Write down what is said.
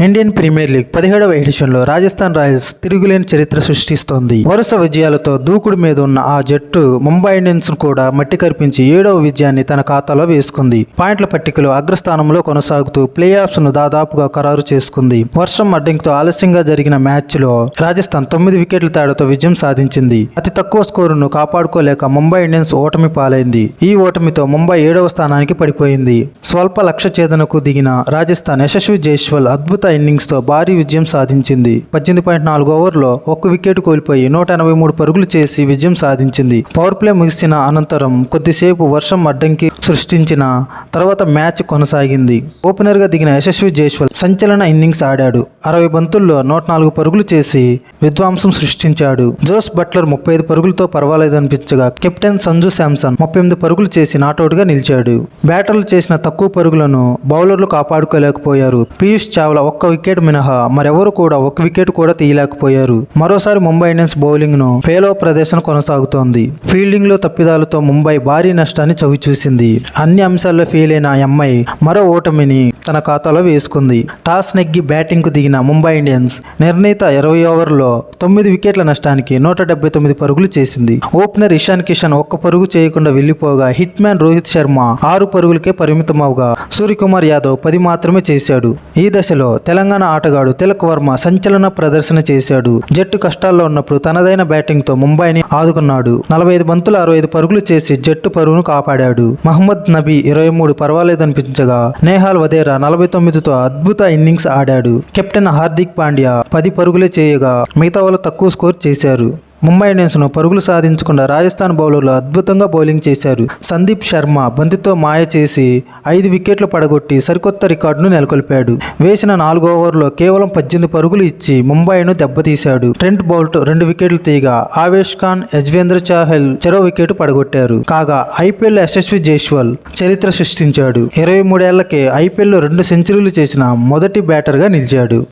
Indian premier league 17వ ఎడిషన్లో Rajasthan royals తిరుగులేని చరిత్ర సృష్టిస్తోంది. వరుస విజయాలతో దూకుడు మీద ఉన్న ఆ జట్టు ముంబై ఇండియన్స్ కూడా మట్టి కరిపించి 7వ విజయాన్ని తన ఖాతాలో వేసుకుంది. పాయింట్ల పట్టికలో అగ్రస్థానంలో కొనసాగుతూ ప్లే ఆఫ్స్ ను దాదాపుగా ఖరారు చేసుకుంది. వర్షం అడ్డంకితో ఆలస్యంగా జరిగిన మ్యాచ్లో రాజస్థాన్ 9 వికెట్ల తేడాతో విజయం సాధించింది. అతి తక్కువ స్కోరును కాపాడుకోలేక ముంబై ఇండియన్స్ ఓటమి పాలైంది. ఈ ఓటమితో ముంబై 7వ స్థానానికి పడిపోయింది. స్వల్ప లక్ష్య ఛేదనకు దిగిన రాజస్థాన్ యశస్వి జైస్వాల్ అద్భుత ఇన్నింగ్స్ తో భారీ విజయం సాధించింది. 18.4 ఓవర్లో 1 వికెట్ కోల్పోయి 183 పరుగులు చేసి విజయం సాధించింది. పవర్ ప్లే ముగిసిన అనంతరం కొద్దిసేపు వర్షం అడ్డంకి సృష్టించిన తర్వాత మ్యాచ్ కొనసాగింది. ఓపెనర్ గా దిగిన యశస్వి జైస్వాల్ సంచలన ఇన్నింగ్స్ ఆడాడు. 60 బంతుల్లో 104 పరుగులు చేసి విధ్వంసం సృష్టించాడు. జోస్ బట్లర్ 35 పరుగులతో పర్వాలేదనిపించగా కెప్టెన్ సంజు శాంసన్ 38 పరుగులు చేసి నాటౌట్ గా నిలిచాడు. బ్యాటర్లు చేసిన తక్కువ పరుగులను బౌలర్లు కాపాడుకోలేకపోయారు. పీయూష్ చావ్లా 1 వికెట్ మినహా మరెవరు కూడా 1 వికెట్ కూడా తీయలేకపోయారు. మరోసారి ముంబై ఇండియన్స్ బౌలింగ్ ను పేలో ప్రదర్శన కొనసాగుతోంది. ఫీల్డింగ్ లో తప్పిదాలతో ముంబై భారీ నష్టాన్ని చవిచూసింది. అన్ని అంశాల్లో ఫెయిల్ అయిన ఎంఐ మరో ఓటమిని తన ఖాతాలో వేసుకుంది. టాస్ నెగ్గి బ్యాటింగ్ కు దిగిన ముంబై ఇండియన్స్ నిర్ణీత 20 ఓవర్లో 9 వికెట్ల నష్టానికి 179 పరుగులు చేసింది. ఓపెనర్ ఇషాన్ కిషన్ 1 పరుగు చేయకుండా వెళ్లిపోగా హిట్ మ్యాన్ రోహిత్ శర్మ 6 పరుగులకే పరిమితమవగా సూర్యకుమార్ యాదవ్ 10 మాత్రమే చేశాడు. ఈ దశలో తెలంగాణ ఆటగాడు తిలక్ వర్మ సంచలన ప్రదర్శన చేశాడు. జట్టు కష్టాల్లో ఉన్నప్పుడు తనదైన బ్యాటింగ్ తో ముంబైని ఆదుకున్నాడు. 45 బంతులు 65 పరుగులు చేసి జట్టు పరుగును కాపాడాడు. మహమ్మద్ నబీ 23 పర్వాలేదనిపించగా నేహాల్ వదేరా 49తో అద్భుత ఇన్నింగ్స్ ఆడాడు. కెప్టెన్ హార్దిక్ పాండ్యా 10 పరుగులే చేయగా మిగతా వాళ్ళు తక్కువ స్కోర్ చేశారు. ముంబై ఇండియన్స్ ను పరుగులు సాధించకుండా రాజస్థాన్ బౌలర్లు అద్భుతంగా బౌలింగ్ చేశారు. సందీప్ శర్మ బంతితో మాయ చేసి 5 వికెట్లు పడగొట్టి సరికొత్త రికార్డును నెలకొల్పాడు. వేసిన 4 ఓవర్లో కేవలం 18 పరుగులు ఇచ్చి ముంబైను దెబ్బతీశాడు. ట్రెంట్ బౌల్ట్ 2 వికెట్లు తీయగా ఆవేష్ ఖాన్, యజ్వేంద్ర చాహల్ చెరో వికెట్ పడగొట్టారు. కాగా ఐపీఎల్ యశస్వి జైస్వాల్ చరిత్ర సృష్టించాడు. 23 ఏళ్లకే ఐపీఎల్లో 2 సెంచరీలు చేసిన మొదటి బ్యాటర్ గా నిలిచాడు.